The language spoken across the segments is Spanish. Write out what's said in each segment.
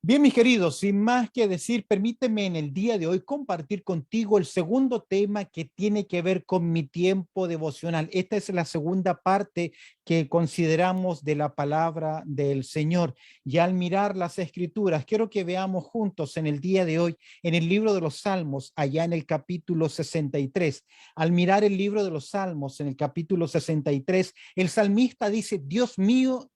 Bien, mis queridos, sin más que decir, permíteme en el día de hoy compartir contigo el segundo tema que tiene que ver con mi tiempo devocional. Esta es la segunda parte que consideramos de la palabra del Señor. Y al mirar las escrituras, quiero que veamos juntos en el día de hoy, en el libro de los Salmos, allá en el capítulo 63. Al mirar el libro de los Salmos, en el capítulo 63, el salmista dice: Dios mío,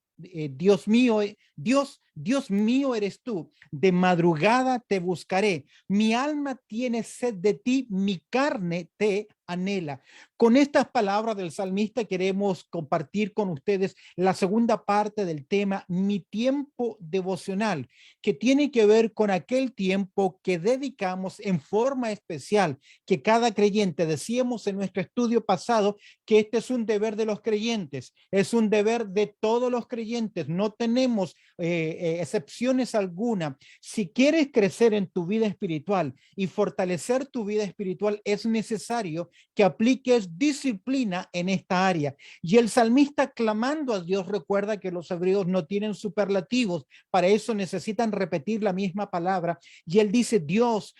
Dios mío eres tú, de madrugada te buscaré, mi alma tiene sed de ti, mi carne te anhela. Con estas palabras del salmista queremos compartir con ustedes la segunda parte del tema, mi tiempo devocional, que tiene que ver con aquel tiempo que dedicamos en forma especial, que cada creyente, decíamos en nuestro estudio pasado, que este es un deber de los creyentes, es un deber de todos los creyentes, no tenemos excepciones alguna. Si quieres crecer en tu vida espiritual y fortalecer tu vida espiritual, es necesario que apliques disciplina en esta área. Y el salmista, clamando a Dios, recuerda que los hebreos no tienen superlativos, para eso necesitan repetir la misma palabra. Y él dice: Dios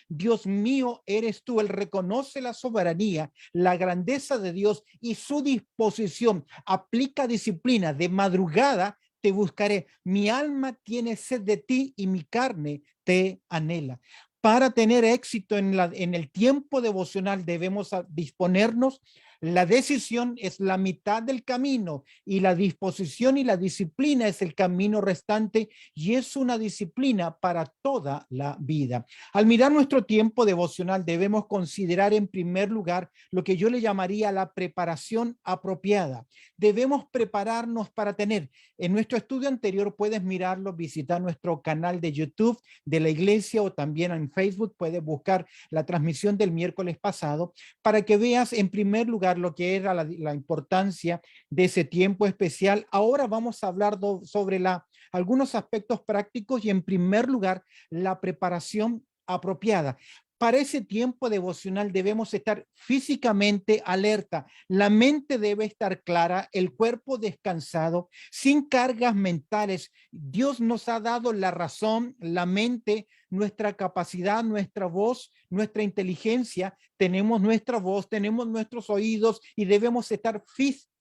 mío eres tú. Él reconoce la soberanía, la grandeza de Dios y su disposición. Aplica disciplina. De madrugada te buscaré, mi alma tiene sed de ti y mi carne te anhela. Para tener éxito en el tiempo devocional debemos disponernos. La decisión es la mitad del camino y la disposición y la disciplina es el camino restante, y es una disciplina para toda la vida. Al mirar nuestro tiempo devocional debemos considerar en primer lugar lo que yo le llamaría la preparación apropiada. Debemos prepararnos para tener. En nuestro estudio anterior puedes mirarlo, visitar nuestro canal de YouTube de la iglesia, o también en Facebook puedes buscar la transmisión del miércoles pasado para que veas en primer lugar lo que era la importancia de ese tiempo especial. Ahora vamos a hablar sobre algunos aspectos prácticos y en primer lugar la preparación apropiada. Para ese tiempo devocional debemos estar físicamente alerta, la mente debe estar clara, el cuerpo descansado, sin cargas mentales. Dios nos ha dado la razón, la mente, nuestra capacidad, nuestra voz, nuestra inteligencia. Tenemos nuestra voz, tenemos nuestros oídos y debemos estar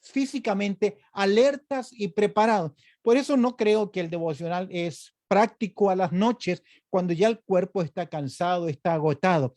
físicamente alertas y preparados. Por eso no creo que el devocional es práctico a las noches, cuando ya el cuerpo está cansado, está agotado.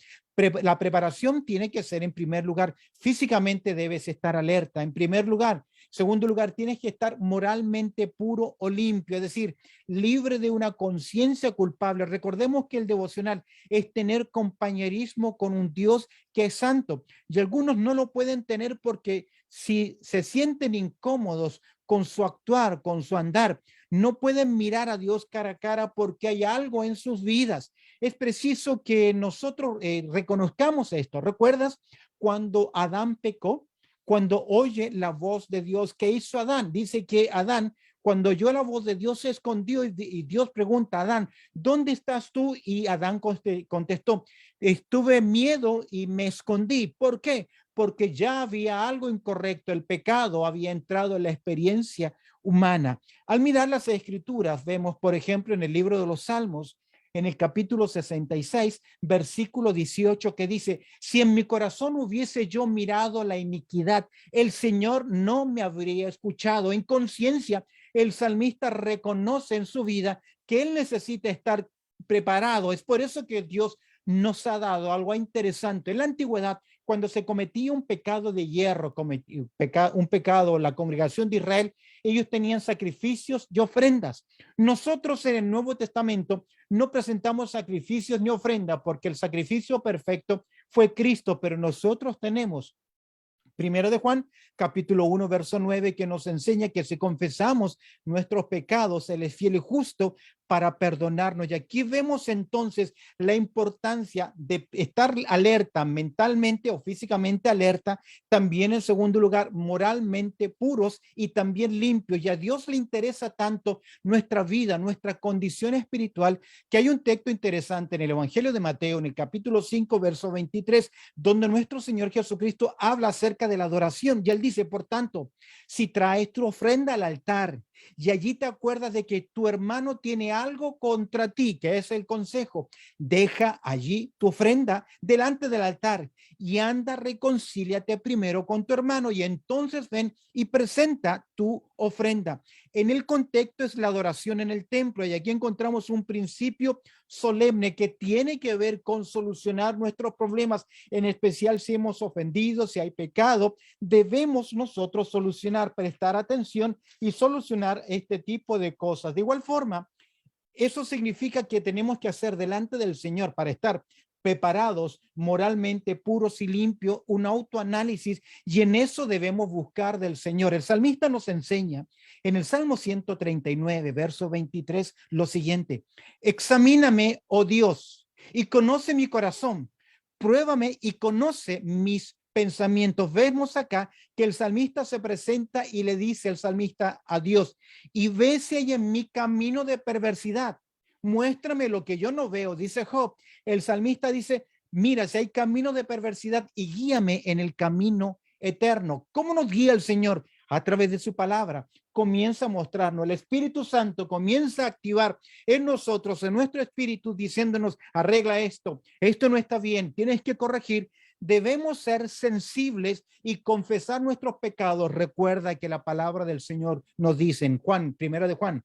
La preparación tiene que ser, en primer lugar, físicamente debes estar alerta, en primer lugar. Segundo lugar, tienes que estar moralmente puro o limpio, es decir, libre de una conciencia culpable. Recordemos que el devocional es tener compañerismo con un Dios que es santo, y algunos no lo pueden tener porque si se sienten incómodos con su actuar, con su andar, no pueden mirar a Dios cara a cara porque hay algo en sus vidas. Es preciso que nosotros reconozcamos esto. ¿Recuerdas cuando Adán pecó? Cuando oye la voz de Dios, ¿qué hizo Adán? Dice que Adán, cuando oyó la voz de Dios, se escondió, y Dios pregunta a Adán: ¿dónde estás tú? Y Adán contestó: estuve miedo y me escondí. ¿Por qué? Porque ya había algo incorrecto, el pecado había entrado en la experiencia humana. Al mirar las escrituras, vemos, por ejemplo, en el libro de los Salmos, en el capítulo 66, versículo 18, que dice: si en mi corazón hubiese yo mirado la iniquidad, el Señor no me habría escuchado. En conciencia, el salmista reconoce en su vida que él necesita estar preparado. Es por eso que Dios nos ha dado algo interesante. En la antigüedad, cuando se cometía un pecado de hierro, un pecado, la congregación de Israel, ellos tenían sacrificios y ofrendas. Nosotros en el Nuevo Testamento no presentamos sacrificios ni ofrenda, porque el sacrificio perfecto fue Cristo, pero nosotros tenemos Primero de Juan, capítulo 1, verso 9, que nos enseña que si confesamos nuestros pecados, Él es fiel y justo para perdonarnos. Y aquí vemos entonces la importancia de estar alerta, mentalmente o físicamente alerta, también en segundo lugar, moralmente puros y también limpios. Y a Dios le interesa tanto nuestra vida, nuestra condición espiritual, que hay un texto interesante en el Evangelio de Mateo, en el capítulo 5, verso 23, donde nuestro Señor Jesucristo habla acerca de la adoración. Y él dice: por tanto, si traes tu ofrenda al altar y allí te acuerdas de que tu hermano tiene algo contra ti, que es el consejo. Deja allí tu ofrenda delante del altar y anda, reconcíliate primero con tu hermano y entonces ven y presenta tu ofrenda. En el contexto es la adoración en el templo, y aquí encontramos un principio solemne que tiene que ver con solucionar nuestros problemas, en especial si hemos ofendido, si hay pecado. Debemos nosotros solucionar, prestar atención y solucionar este tipo de cosas. De igual forma, eso significa que tenemos que hacer delante del Señor, para estar preparados, moralmente puros y limpios, un autoanálisis, y en eso debemos buscar del Señor. El salmista nos enseña en el Salmo 139, verso 23, lo siguiente: examíname, oh Dios, y conoce mi corazón, pruébame y conoce mis pensamientos. Vemos acá que el salmista se presenta y le dice el salmista a Dios: y ve si hay en mi camino de perversidad, muéstrame lo que yo no veo. Dice Job, el salmista dice: mira si hay camino de perversidad y guíame en el camino eterno. ¿Cómo nos guía el Señor? A través de su palabra. Comienza a mostrarnos, el Espíritu Santo comienza a activar en nosotros, en nuestro espíritu, diciéndonos: arregla esto, esto no está bien, tienes que corregir. Debemos ser sensibles y confesar nuestros pecados. Recuerda que la palabra del Señor nos dice en Juan, primera de Juan,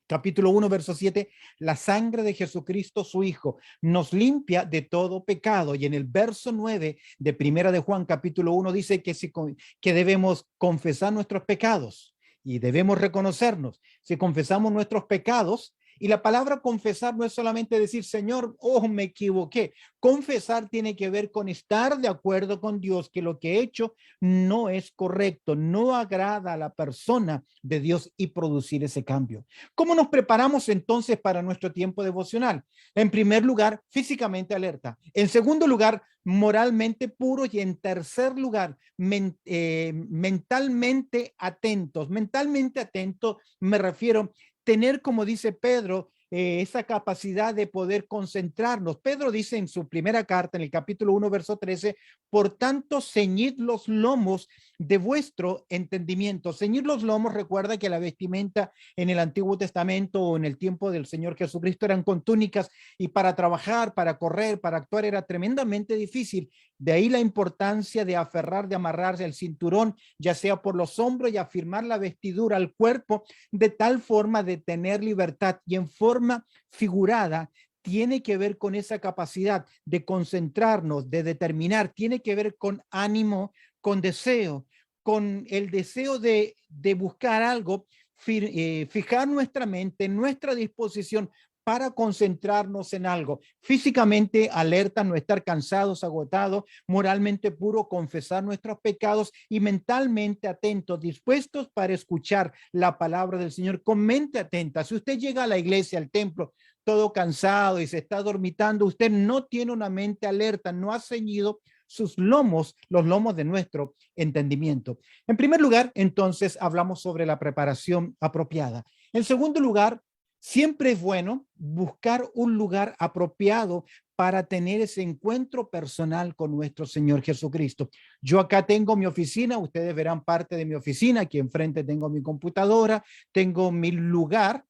capítulo 1, verso 7, la sangre de Jesucristo, su Hijo, nos limpia de todo pecado. Y en el verso 9 de primera de Juan, capítulo 1, dice que debemos confesar nuestros pecados y debemos reconocernos. Si confesamos nuestros pecados, y la palabra confesar no es solamente decir: Señor, oh, me equivoqué. Confesar tiene que ver con estar de acuerdo con Dios que lo que he hecho no es correcto, no agrada a la persona de Dios, y producir ese cambio. ¿Cómo nos preparamos entonces para nuestro tiempo devocional? En primer lugar, físicamente alerta. En segundo lugar, moralmente puros. Y en tercer lugar, mentalmente atentos. Mentalmente atentos me refiero tener, como dice Pedro, esa capacidad de poder concentrarnos. Pedro dice en su primera carta, en el capítulo 1, verso 13, por tanto, ceñid los lomos de vuestro entendimiento. Ceñir los lomos, recuerda que la vestimenta en el Antiguo Testamento o en el tiempo del Señor Jesucristo eran con túnicas, y para trabajar, para correr, para actuar era tremendamente difícil. De ahí la importancia de aferrar, de amarrarse el cinturón, ya sea por los hombros, y afirmar la vestidura al cuerpo de tal forma de tener libertad. Y en forma figurada, tiene que ver con esa capacidad de concentrarnos, de determinar, tiene que ver con ánimo, con deseo, con el deseo de buscar algo, fijar nuestra mente, nuestra disposición para concentrarnos en algo. Físicamente alerta, no estar cansados, agotados; moralmente puro, confesar nuestros pecados; y mentalmente atentos, dispuestos para escuchar la palabra del Señor con mente atenta. Si usted llega a la iglesia, al templo, todo cansado y se está dormitando, usted no tiene una mente alerta, no ha ceñido sus lomos, los lomos de nuestro entendimiento. En primer lugar, entonces, hablamos sobre la preparación apropiada. En segundo lugar, siempre es bueno buscar un lugar apropiado para tener ese encuentro personal con nuestro Señor Jesucristo. Yo acá tengo mi oficina, ustedes verán parte de mi oficina, aquí enfrente tengo mi computadora, tengo mi lugar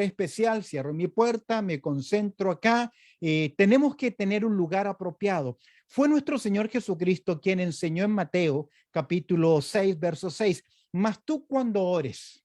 especial, cierro mi puerta, me concentro acá. Tenemos que tener un lugar apropiado. Fue nuestro Señor Jesucristo quien enseñó en Mateo capítulo 6, verso 6, mas tú cuando ores,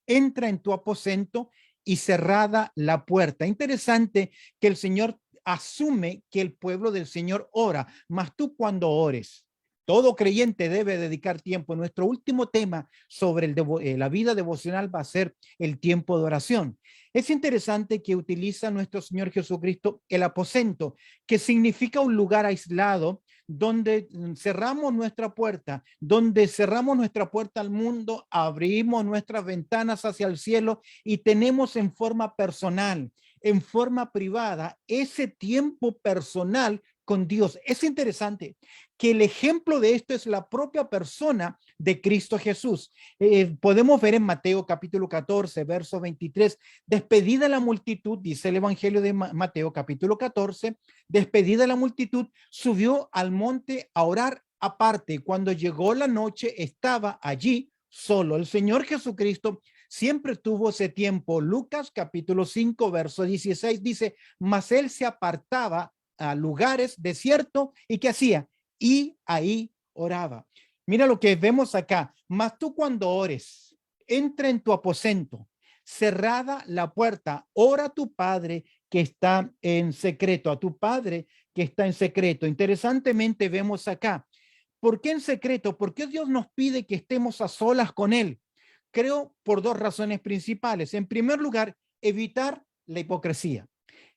entra en tu aposento y cerrada la puerta. Interesante que el Señor asume que el pueblo del Señor ora, mas tú cuando ores. Todo creyente debe dedicar tiempo. Nuestro último tema sobre la vida devocional va a ser el tiempo de oración. Es interesante que utiliza nuestro Señor Jesucristo el aposento, que significa un lugar aislado, donde cerramos nuestra puerta, al mundo, abrimos nuestras ventanas hacia el cielo y tenemos en forma personal, en forma privada, ese tiempo personal con Dios. Es interesante que el ejemplo de esto es la propia persona de Cristo Jesús. Podemos ver en Mateo capítulo 14, verso 23, despedida la multitud, dice el Evangelio de Mateo capítulo 14, despedida la multitud, subió al monte a orar aparte. Cuando llegó la noche, estaba allí solo. El Señor Jesucristo siempre tuvo ese tiempo. Lucas capítulo 5, verso 16 dice, mas él se apartaba a lugares desiertos y ¿qué hacía? Y ahí oraba. Mira lo que vemos acá. Mas tú cuando ores, entra en tu aposento, cerrada la puerta, ora a tu Padre que está en secreto, a tu Padre que está en secreto. Interesantemente vemos acá, ¿por qué en secreto? ¿Por qué Dios nos pide que estemos a solas con Él? Creo por dos razones principales. En primer lugar, evitar la hipocresía,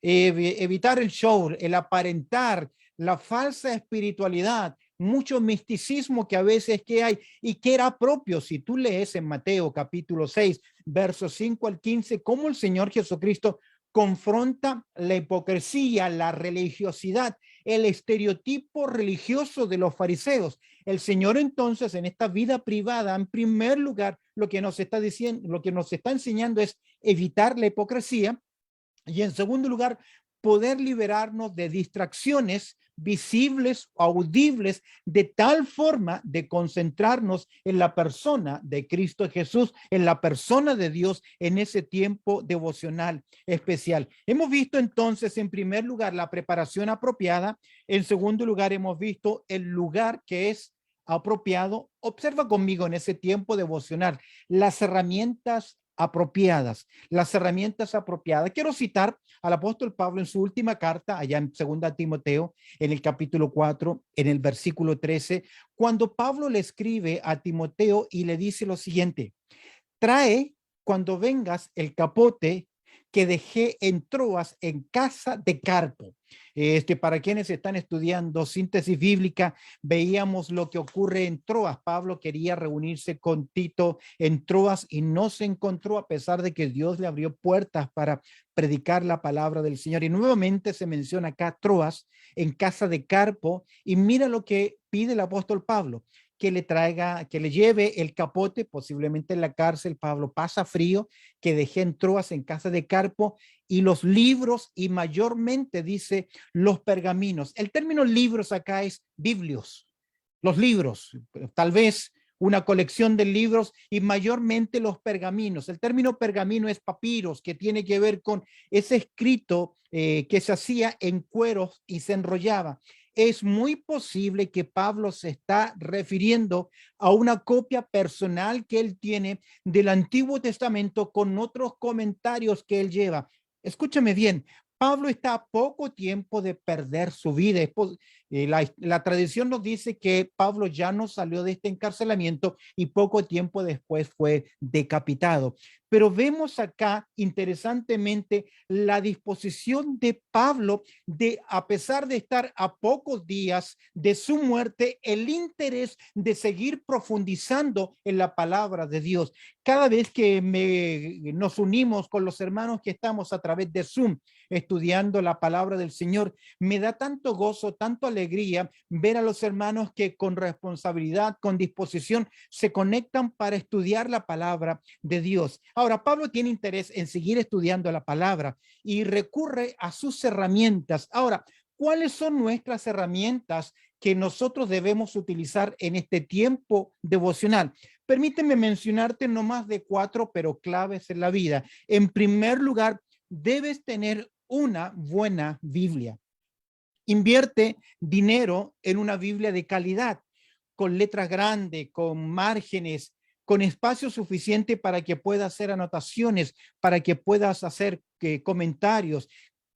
evitar el show, el aparentar, la falsa espiritualidad, mucho misticismo que a veces que hay y que era propio. Si tú lees en Mateo capítulo 6, versos 5 al 15, cómo el Señor Jesucristo confronta la hipocresía, la religiosidad, el estereotipo religioso de los fariseos. El Señor entonces en esta vida privada, en primer lugar, lo que nos está diciendo, lo que nos está enseñando es evitar la hipocresía y en segundo lugar, poder liberarnos de distracciones visibles, audibles, de tal forma de concentrarnos en la persona de Cristo Jesús, en la persona de Dios en ese tiempo devocional especial. Hemos visto entonces, en primer lugar, la preparación apropiada. En segundo lugar, hemos visto el lugar que es apropiado. Observa conmigo en ese tiempo devocional las herramientas apropiadas, las herramientas apropiadas. Quiero citar al apóstol Pablo en su última carta, allá en 2 Timoteo, en el capítulo 4, en el versículo 13, cuando Pablo le escribe a Timoteo y le dice lo siguiente: trae cuando vengas el capote que dejé en Troas en casa de Carpo. Para quienes están estudiando síntesis bíblica, veíamos lo que ocurre en Troas. Pablo quería reunirse con Tito en Troas y no se encontró a pesar de que Dios le abrió puertas para predicar la palabra del Señor. Y nuevamente se menciona acá Troas en casa de Carpo y mira lo que pide el apóstol Pablo: que le traiga, que le lleve el capote, posiblemente en la cárcel. Pablo pasa frío, que dejé en Troas en casa de Carpo, y los libros, y mayormente dice los pergaminos. El término libros acá es biblios, los libros, tal vez una colección de libros y mayormente los pergaminos. El término pergamino es papiros, que tiene que ver con ese escrito que se hacía en cueros y se enrollaba. Es muy posible que Pablo se está refiriendo a una copia personal que él tiene del Antiguo Testamento con otros comentarios que él lleva. Escúchame bien, Pablo está a poco tiempo de perder su vida. La tradición nos dice que Pablo ya no salió de este encarcelamiento y poco tiempo después fue decapitado. Pero vemos acá, interesantemente, la disposición de Pablo de, a pesar de estar a pocos días de su muerte, el interés de seguir profundizando en la palabra de Dios. Cada vez que nos unimos con los hermanos que estamos a través de Zoom estudiando la palabra del Señor, me da tanto gozo, tanto alegría ver a los hermanos que con responsabilidad, con disposición, se conectan para estudiar la palabra de Dios. Ahora, Pablo tiene interés en seguir estudiando la palabra y recurre a sus herramientas. Ahora, ¿cuáles son nuestras herramientas que nosotros debemos utilizar en este tiempo devocional? Permíteme mencionarte no más de 4, pero claves en la vida. En primer lugar, debes tener una buena Biblia. Invierte dinero en una Biblia de calidad, con letras grandes, con márgenes, con espacio suficiente para que puedas hacer anotaciones, para que puedas hacer comentarios.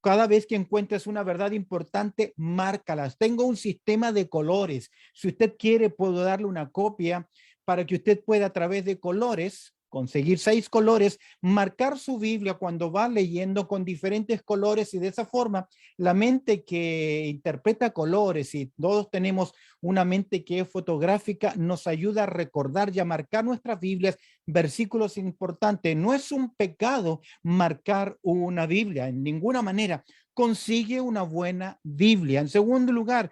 Cada vez que encuentres una verdad importante, márcalas. Tengo un sistema de colores. Si usted quiere, puedo darle una copia para que usted pueda a través de colores, conseguir 6 colores, marcar su Biblia cuando va leyendo con diferentes colores y de esa forma la mente que interpreta colores y todos tenemos una mente que es fotográfica nos ayuda a recordar y a marcar nuestras Biblias versículos importantes. No es un pecado marcar una Biblia en ninguna manera. Consigue una buena Biblia. En segundo lugar,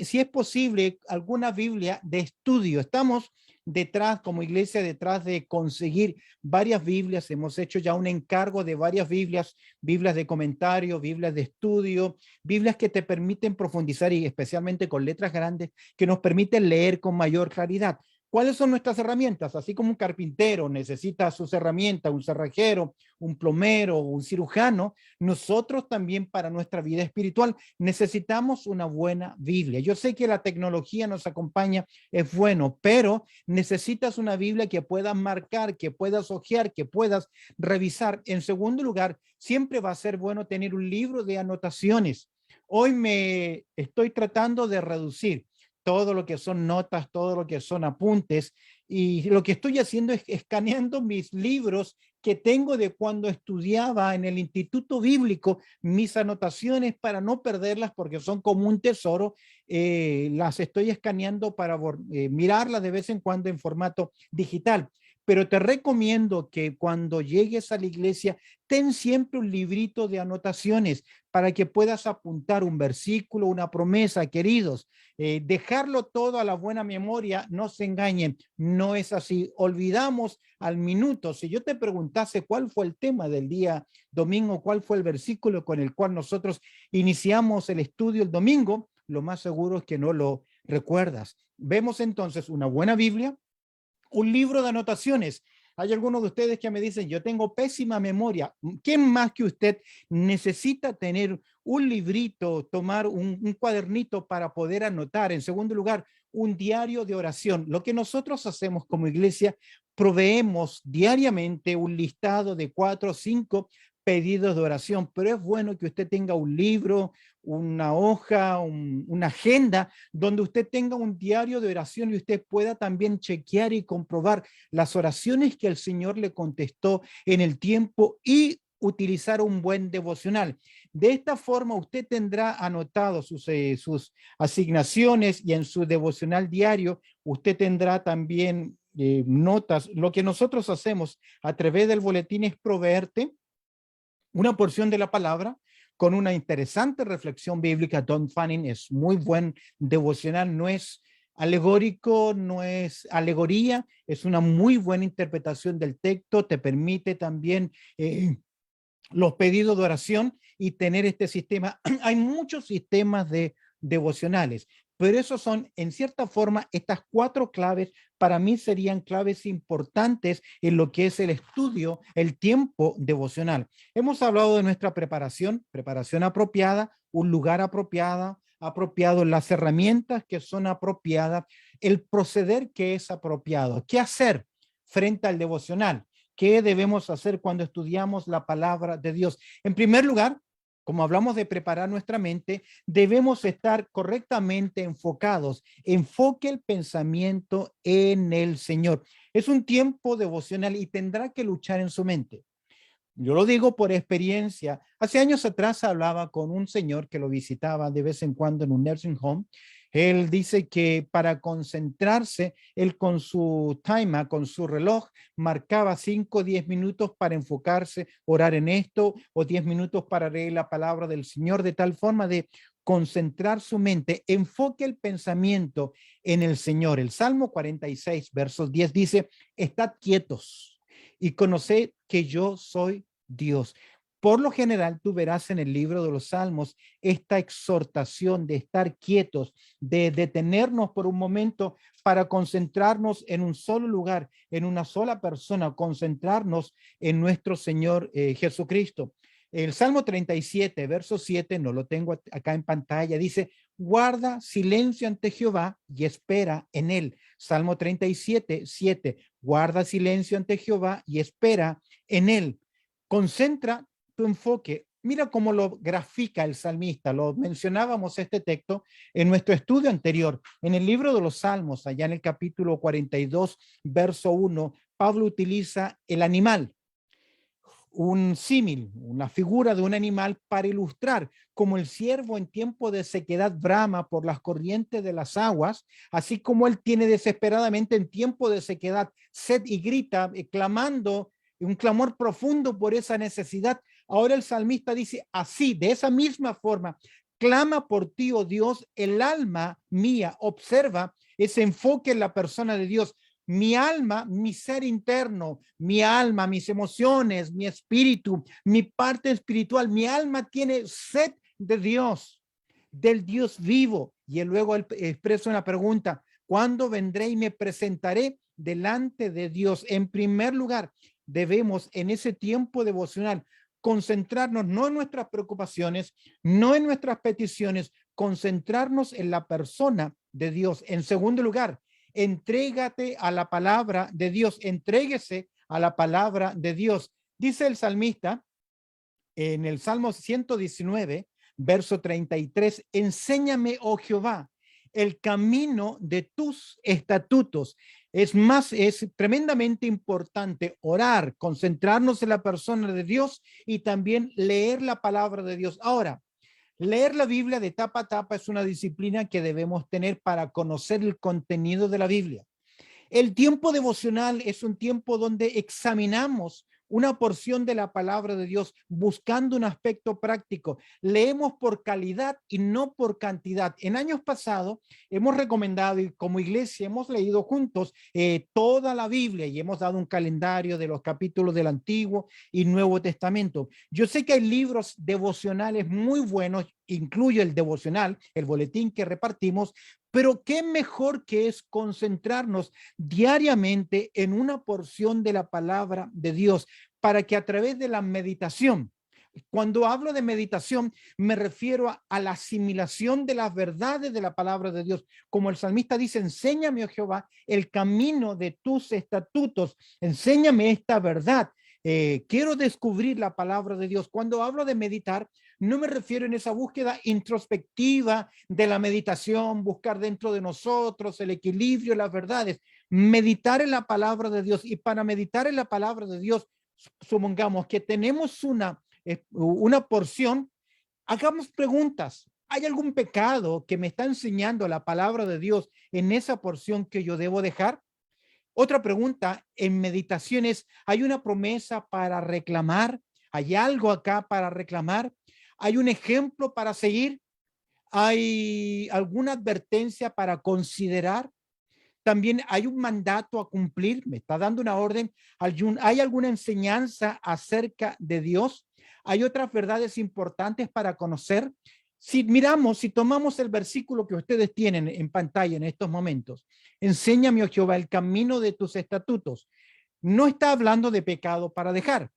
si es posible, alguna Biblia de estudio. Estamos detrás, como iglesia, detrás de conseguir varias Biblias. Hemos hecho ya un encargo de varias Biblias, Biblias de comentario, Biblias de estudio, Biblias que te permiten profundizar y especialmente con letras grandes, que nos permiten leer con mayor claridad. ¿Cuáles son nuestras herramientas? Así como un carpintero necesita sus herramientas, un cerrajero, un plomero, un cirujano, nosotros también para nuestra vida espiritual necesitamos una buena Biblia. Yo sé que la tecnología nos acompaña, es bueno, pero necesitas una Biblia que puedas marcar, que puedas hojear, que puedas revisar. En segundo lugar, siempre va a ser bueno tener un libro de anotaciones. Hoy me estoy tratando de reducir todo lo que son notas, todo lo que son apuntes, y lo que estoy haciendo es escaneando mis libros que tengo de cuando estudiaba en el Instituto Bíblico, mis anotaciones para no perderlas porque son como un tesoro, las estoy escaneando para mirarlas de vez en cuando en formato digital. Pero te recomiendo que cuando llegues a la iglesia, ten siempre un librito de anotaciones para que puedas apuntar un versículo, una promesa, queridos. Dejarlo todo a la buena memoria, no se engañen, no es así. Olvidamos al minuto. Si yo te preguntase cuál fue el tema del día domingo, cuál fue el versículo con el cual nosotros iniciamos el estudio el domingo, lo más seguro es que no lo recuerdas. Vemos entonces una buena Biblia, un libro de anotaciones. Hay algunos de ustedes que me dicen, yo tengo pésima memoria. ¿Quién más que usted necesita tener un librito, tomar un cuadernito para poder anotar? En segundo lugar, un diario de oración. Lo que nosotros hacemos como iglesia, proveemos diariamente un listado de 4 o 5 pedidos de oración, pero es bueno que usted tenga un libro, una hoja, una agenda donde usted tenga un diario de oración y usted pueda también chequear y comprobar las oraciones que el Señor le contestó en el tiempo y utilizar un buen devocional. De esta forma usted tendrá anotado sus asignaciones y en su devocional diario usted tendrá también notas. Lo que nosotros hacemos a través del boletín es proveerte una porción de la palabra con una interesante reflexión bíblica. Don Fanning es muy buen devocional, no es alegórico, no es alegoría, es una muy buena interpretación del texto, te permite también los pedidos de oración y tener este sistema. Hay muchos sistemas de devocionales, pero esos son, en cierta forma, estas 4 claves para mí serían claves importantes en lo que es el estudio, el tiempo devocional. Hemos hablado de nuestra preparación apropiada, un lugar apropiado, las herramientas que son apropiadas, el proceder que es apropiado. ¿Qué hacer frente al devocional? ¿Qué debemos hacer cuando estudiamos la palabra de Dios? En primer lugar, como hablamos de preparar nuestra mente, debemos estar correctamente enfocados. Enfoque el pensamiento en el Señor. Es un tiempo devocional y tendrá que luchar en su mente. Yo lo digo por experiencia. Hace años atrás hablaba con un señor que lo visitaba de vez en cuando en un nursing home. Él dice que para concentrarse, él con su timer, con su reloj, marcaba 5 o 10 minutos para enfocarse, orar en esto, o 10 minutos para leer la palabra del Señor, de tal forma de concentrar su mente. Enfoque el pensamiento en el Señor. El Salmo 46, versos 10 dice, estad quietos y conoced que yo soy Dios. Por lo general, tú verás en el libro de los Salmos esta exhortación de estar quietos, de detenernos por un momento para concentrarnos en un solo lugar, en una sola persona, concentrarnos en nuestro Señor Jesucristo. El Salmo 37, verso 7, no lo tengo acá en pantalla, dice, guarda silencio ante Jehová y espera en él. Salmo 37, 7, guarda silencio ante Jehová y espera en él. Concentra tu enfoque. Mira cómo lo grafica el salmista. Lo mencionábamos este texto en nuestro estudio anterior. En el libro de los Salmos, allá en el capítulo 42, verso 1, Pablo utiliza el animal, un símil, una figura de un animal para ilustrar como el ciervo en tiempo de sequedad brama por las corrientes de las aguas, así como él tiene desesperadamente en tiempo de sequedad sed y grita, clamando un clamor profundo por esa necesidad. Ahora el salmista dice así, de esa misma forma, clama por ti, oh Dios, el alma mía. Observa ese enfoque en la persona de Dios. Mi alma, mi ser interno, mi alma, mis emociones, mi espíritu, mi parte espiritual, mi alma tiene sed de Dios, del Dios vivo. Y luego él expresa una pregunta, ¿Cuándo vendré y me presentaré delante de Dios? En primer lugar, debemos en ese tiempo devocional concentrarnos no en nuestras preocupaciones, no en nuestras peticiones, concentrarnos en la persona de Dios. En segundo lugar, entrégate a la palabra de Dios, entréguese a la palabra de Dios. Dice el salmista en el Salmo 119, verso 33, enséñame, oh Jehová, el camino de tus estatutos. Es tremendamente importante orar, concentrarnos en la persona de Dios y también leer la palabra de Dios. Ahora, leer la Biblia de tapa a tapa es una disciplina que debemos tener para conocer el contenido de la Biblia. El tiempo devocional es un tiempo donde examinamos una porción de la palabra de Dios buscando un aspecto práctico. Leemos por calidad y no por cantidad. En años pasados hemos recomendado y como iglesia hemos leído juntos toda la Biblia y hemos dado un calendario de los capítulos del Antiguo y Nuevo Testamento. Yo sé que hay libros devocionales muy buenos, incluye el devocional, el boletín que repartimos, pero qué mejor que es concentrarnos diariamente en una porción de la palabra de Dios para que a través de la meditación, cuando hablo de meditación, me refiero a la asimilación de las verdades de la palabra de Dios. Como el salmista dice, enséñame, oh Jehová, el camino de tus estatutos, enséñame esta verdad. Quiero descubrir la palabra de Dios. Cuando hablo de meditar, no me refiero en esa búsqueda introspectiva de la meditación, buscar dentro de nosotros el equilibrio, las verdades, meditar en la palabra de Dios. Y para meditar en la palabra de Dios, supongamos que tenemos una porción, hagamos preguntas. ¿Hay algún pecado que me está enseñando la palabra de Dios en esa porción que yo debo dejar? Otra pregunta en meditaciones, ¿hay una promesa para reclamar? ¿Hay algo acá para reclamar? ¿Hay un ejemplo para seguir? ¿Hay alguna advertencia para considerar? También hay un mandato a cumplir, me está dando una orden. ¿Hay alguna enseñanza acerca de Dios? ¿Hay otras verdades importantes para conocer? Si tomamos el versículo que ustedes tienen en pantalla en estos momentos, enséñame, oh Jehová, el camino de tus estatutos. No está hablando de pecado para dejar.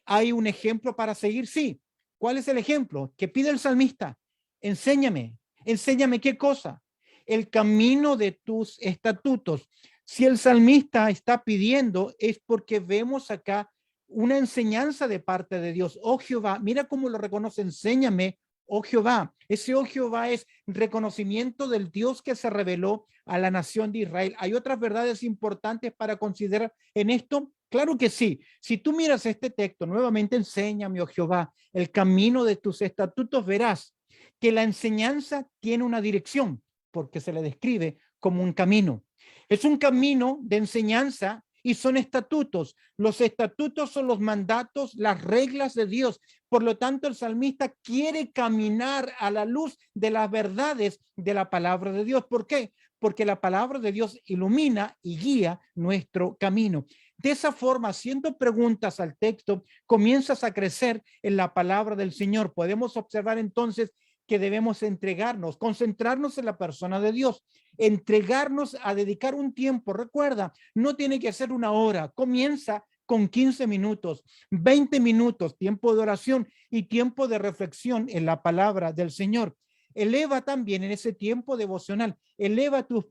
¿Hay un ejemplo para seguir? Sí. ¿Cuál es el ejemplo? Que pide el salmista. Enséñame. ¿Enséñame qué cosa? El camino de tus estatutos. Si el salmista está pidiendo, es porque vemos acá una enseñanza de parte de Dios. Oh Jehová, mira cómo lo reconoce, enséñame, oh Jehová. Ese oh Jehová es reconocimiento del Dios que se reveló a la nación de Israel. ¿Hay otras verdades importantes para considerar en esto? Claro que sí. Si tú miras este texto, nuevamente enséñame, oh Jehová, el camino de tus estatutos, verás que la enseñanza tiene una dirección, porque se le describe como un camino. Es un camino de enseñanza y son estatutos. Los estatutos son los mandatos, las reglas de Dios. Por lo tanto, el salmista quiere caminar a la luz de las verdades de la palabra de Dios. ¿Por qué? Porque la palabra de Dios ilumina y guía nuestro camino. De esa forma, haciendo preguntas al texto, comienzas a crecer en la palabra del Señor. Podemos observar entonces que debemos entregarnos, concentrarnos en la persona de Dios, entregarnos a dedicar un tiempo. Recuerda, no tiene que ser una hora, comienza con 15 minutos, 20 minutos, tiempo de oración y tiempo de reflexión en la palabra del Señor. Eleva también en ese tiempo devocional, eleva tus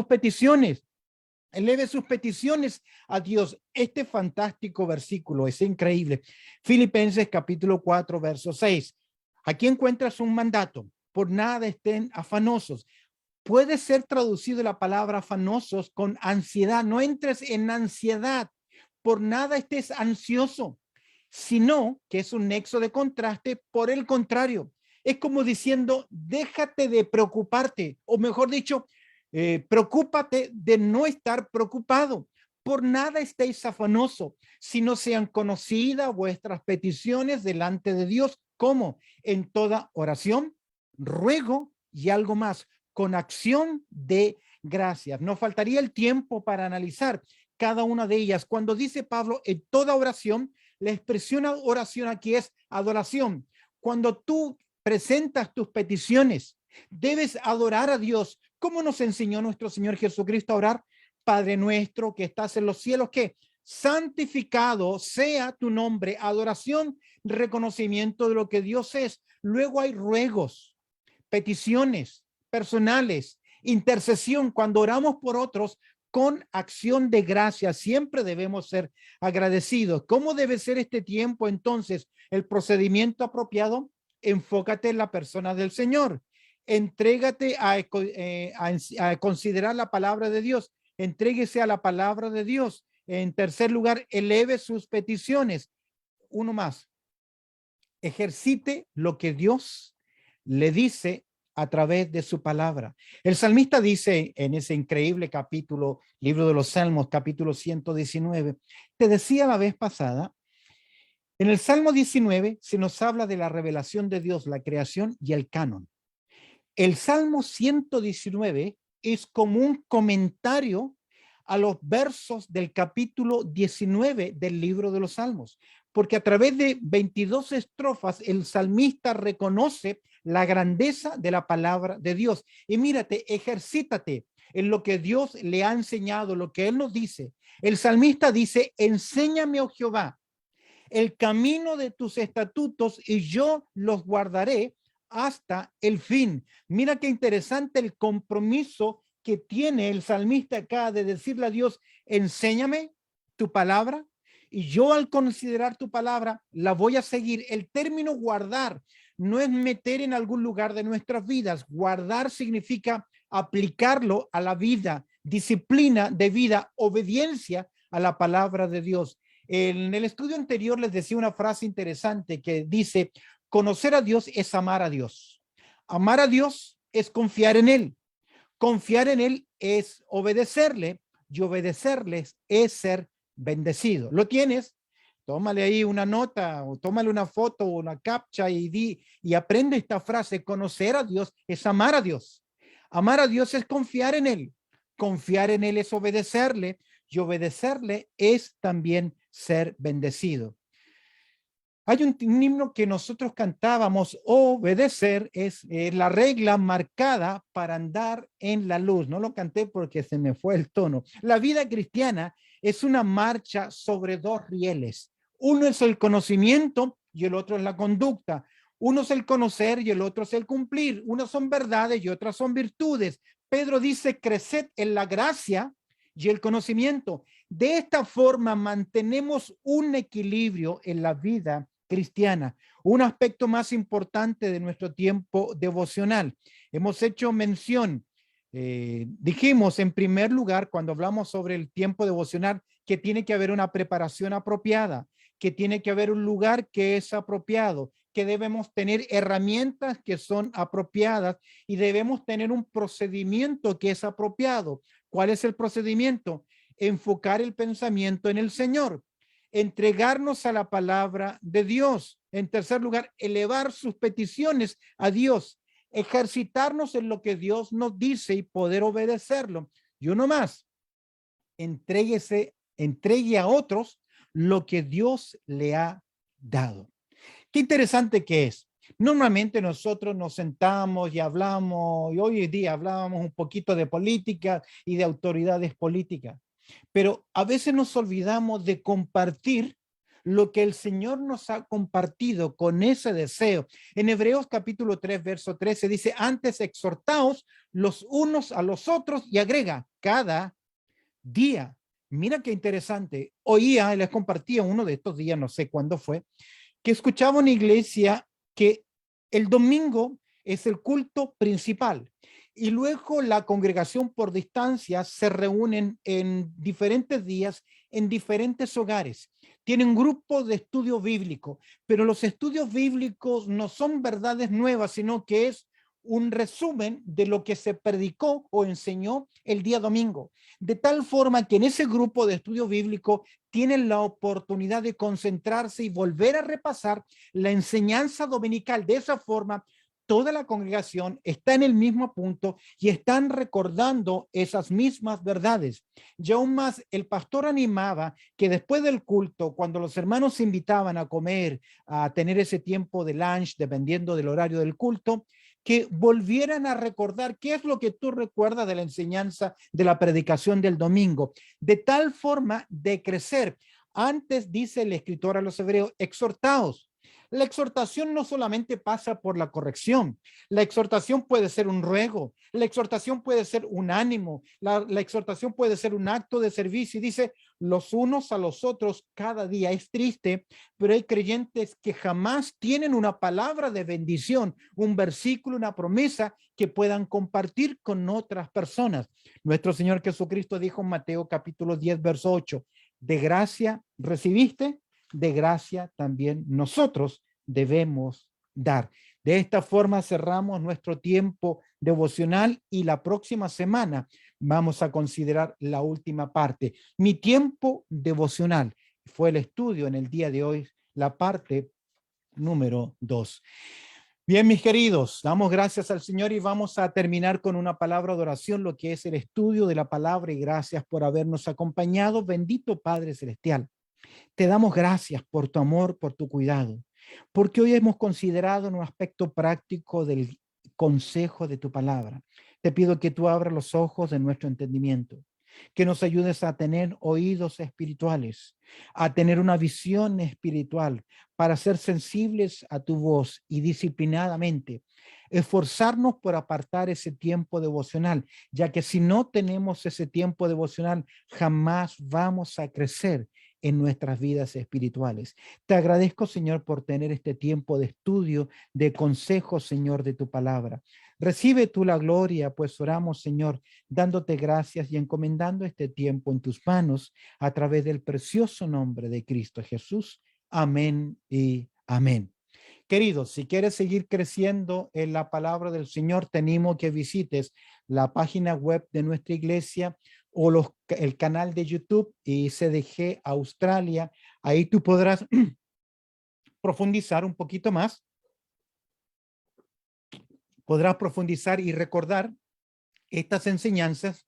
peticiones. Eleve sus peticiones a Dios. Este fantástico versículo es increíble. Filipenses capítulo 4, verso 6. Aquí encuentras un mandato. Por nada estén afanosos. Puede ser traducido la palabra afanosos con ansiedad. No entres en ansiedad. Por nada estés ansioso, sino que es un nexo de contraste. Por el contrario, es como diciendo, déjate de preocuparte, o mejor dicho, preocúpate de no estar preocupado. Por nada estéis afanosos, sino sean conocidas vuestras peticiones delante de Dios. ¿Cómo? En toda oración, ruego y algo más, con acción de gracias. Nos faltaría el tiempo para analizar cada una de ellas. Cuando dice Pablo, en toda oración, la expresión oración aquí es adoración. Cuando tú presentas tus peticiones, debes adorar a Dios ¿Cómo nos enseñó nuestro Señor Jesucristo a orar? Padre nuestro que estás en los cielos, que santificado sea tu nombre, adoración, reconocimiento de lo que Dios es. Luego hay ruegos, peticiones personales, intercesión. Cuando oramos por otros con acción de gracia, siempre debemos ser agradecidos. ¿Cómo debe ser este tiempo entonces? El procedimiento apropiado, enfócate en la persona del Señor. Entrégate a considerar la palabra de Dios. Entréguese a la palabra de Dios. En tercer lugar, eleve sus peticiones. Uno más, ejercite lo que Dios le dice a través de su palabra. El salmista dice en ese increíble capítulo, libro de los Salmos, capítulo 119, te decía la vez pasada, en el Salmo 19 se nos habla de la revelación de Dios, la creación y el canon. El Salmo 119 es como un comentario a los versos del capítulo 19 del libro de los Salmos, porque a través de 22 estrofas el salmista reconoce la grandeza de la palabra de Dios. Y mírate, ejercítate en lo que Dios le ha enseñado, lo que Él nos dice. El salmista dice, enséñame, oh Jehová, el camino de tus estatutos y yo los guardaré hasta el fin. Mira qué interesante el compromiso que tiene el salmista acá de decirle a Dios, enséñame tu palabra y yo al considerar tu palabra la voy a seguir. El término guardar no es meter en algún lugar de nuestras vidas. Guardar significa aplicarlo a la vida, disciplina de vida, obediencia a la palabra de Dios. En el estudio anterior les decía una frase interesante que dice, conocer a Dios es amar a Dios. Amar a Dios es confiar en Él. Confiar en Él es obedecerle y obedecerles es ser bendecido. ¿Lo tienes? Tómale ahí una nota o tómale una foto o una captcha y aprende esta frase. Conocer a Dios es amar a Dios. Amar a Dios es confiar en Él. Confiar en Él es obedecerle y obedecerle es también ser bendecido. Hay un himno que nosotros cantábamos, obedecer es la regla marcada para andar en la luz. No lo canté porque se me fue el tono. La vida cristiana es una marcha sobre dos rieles. Uno es el conocimiento y el otro es la conducta. Uno es el conocer y el otro es el cumplir. Unos son verdades y otras son virtudes. Pedro dice, creced en la gracia y el conocimiento. De esta forma mantenemos un equilibrio en la vida cristiana, un aspecto más importante de nuestro tiempo devocional. Hemos hecho mención, dijimos en primer lugar, cuando hablamos sobre el tiempo devocional, que tiene que haber una preparación apropiada, que tiene que haber un lugar que es apropiado, que debemos tener herramientas que son apropiadas y debemos tener un procedimiento que es apropiado. ¿Cuál es el procedimiento? Enfocar el pensamiento en el Señor, entregarnos a la palabra de Dios. En tercer lugar, elevar sus peticiones a Dios, ejercitarnos en lo que Dios nos dice y poder obedecerlo. Y uno más, entregue a otros lo que Dios le ha dado. Qué interesante que es. Normalmente nosotros nos sentamos y hablamos, y hoy en día hablábamos un poquito de política y de autoridades políticas, pero a veces nos olvidamos de compartir lo que el Señor nos ha compartido con ese deseo. En Hebreos capítulo 3, verso 13 dice, antes exhortaos los unos a los otros y agrega, cada día. Mira qué interesante. Oía, les compartía uno de estos días, no sé cuándo fue, que escuchaba una iglesia que el domingo es el culto principal y luego la congregación por distancia se reúnen en diferentes días en diferentes hogares. Tienen grupos de estudio bíblico, pero los estudios bíblicos no son verdades nuevas, sino que es un resumen de lo que se predicó o enseñó el día domingo. De tal forma que en ese grupo de estudio bíblico tienen la oportunidad de concentrarse y volver a repasar la enseñanza dominical. De esa forma, toda la congregación está en el mismo punto y están recordando esas mismas verdades. Y aún más, el pastor animaba que después del culto, cuando los hermanos se invitaban a comer, a tener ese tiempo de lunch, dependiendo del horario del culto, que volvieran a recordar qué es lo que tú recuerdas de la enseñanza de la predicación del domingo, de tal forma de crecer. Antes dice el escritor a los hebreos, exhortaos. La exhortación no solamente pasa por la corrección, la exhortación puede ser un ruego, la exhortación puede ser un ánimo, la exhortación puede ser un acto de servicio. Y dice, los unos a los otros cada día. Es triste, pero hay creyentes que jamás tienen una palabra de bendición, un versículo, una promesa que puedan compartir con otras personas. Nuestro Señor Jesucristo dijo en Mateo capítulo 10, verso 8, de gracia recibiste, de gracia también nosotros debemos dar. De esta forma cerramos nuestro tiempo devocional y la próxima semana vamos a considerar la última parte. Mi tiempo devocional fue el estudio en el día de hoy, la parte número 2. Bien, mis queridos, damos gracias al Señor y vamos a terminar con una palabra de oración, lo que es el estudio de la palabra, y gracias por habernos acompañado. Bendito Padre Celestial, te damos gracias por tu amor, por tu cuidado, porque hoy hemos considerado un aspecto práctico del consejo de tu palabra. Te pido que tú abras los ojos de nuestro entendimiento, que nos ayudes a tener oídos espirituales, a tener una visión espiritual, para ser sensibles a tu voz y disciplinadamente esforzarnos por apartar ese tiempo devocional, ya que si no tenemos ese tiempo devocional, jamás vamos a crecer en nuestras vidas espirituales. Te agradezco, Señor, por tener este tiempo de estudio, de consejo, Señor, de tu palabra. Recibe tú la gloria, pues oramos, Señor, dándote gracias y encomendando este tiempo en tus manos a través del precioso nombre de Cristo Jesús. Amén y amén. Queridos, si quieres seguir creciendo en la palabra del Señor, te animo que visites la página web de nuestra iglesia o el canal de YouTube y CDG Australia. Ahí tú podrás profundizar un poquito más, podrás profundizar y recordar estas enseñanzas.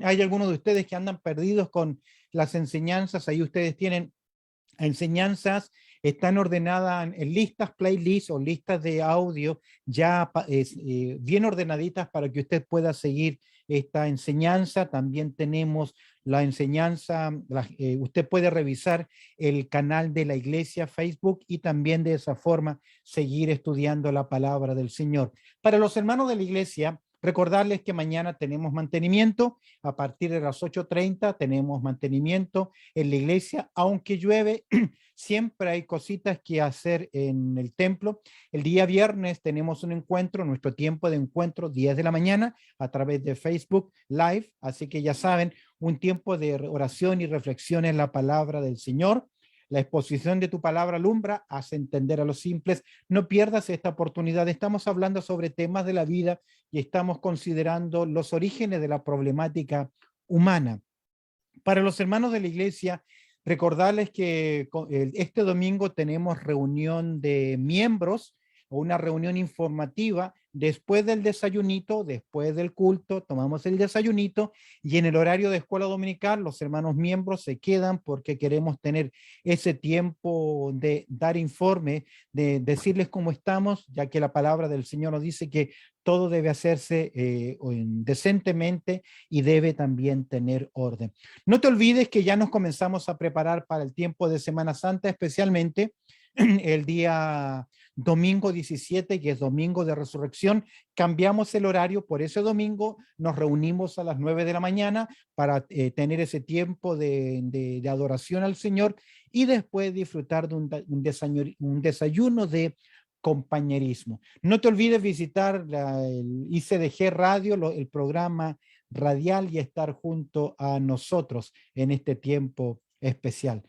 Hay algunos de ustedes que andan perdidos con las enseñanzas. Ahí ustedes tienen enseñanzas, están ordenadas en listas, playlists o listas de audio ya bien ordenaditas para que usted pueda seguir esta enseñanza. También tenemos la enseñanza, usted puede revisar el canal de la iglesia Facebook y también de esa forma seguir estudiando la palabra del Señor. Para los hermanos de la iglesia, recordarles que mañana tenemos mantenimiento, a partir de las 8:30 tenemos mantenimiento en la iglesia, aunque llueve, siempre hay cositas que hacer en el templo. El día viernes tenemos un encuentro, nuestro tiempo de encuentro, 10 de la mañana, a través de Facebook Live, así que ya saben, un tiempo de oración y reflexión en la palabra del Señor. La exposición de tu palabra alumbra, hace entender a los simples. No pierdas esta oportunidad. Estamos hablando sobre temas de la vida y estamos considerando los orígenes de la problemática humana. Para los hermanos de la iglesia, recordarles que este domingo tenemos reunión de miembros o una reunión informativa después del desayunito, después del culto, tomamos el desayunito y en el horario de escuela dominical los hermanos miembros se quedan porque queremos tener ese tiempo de dar informe, de decirles cómo estamos, ya que la palabra del Señor nos dice que todo debe hacerse decentemente y debe también tener orden. No te olvides que ya nos comenzamos a preparar para el tiempo de Semana Santa, especialmente el día domingo 17, que es domingo de resurrección. Cambiamos el horario por ese domingo, nos reunimos a las 9 de la mañana para tener ese tiempo de adoración al Señor y después disfrutar de un desayuno de compañerismo. No te olvides visitar el ICDG Radio, el programa radial, y estar junto a nosotros en este tiempo especial.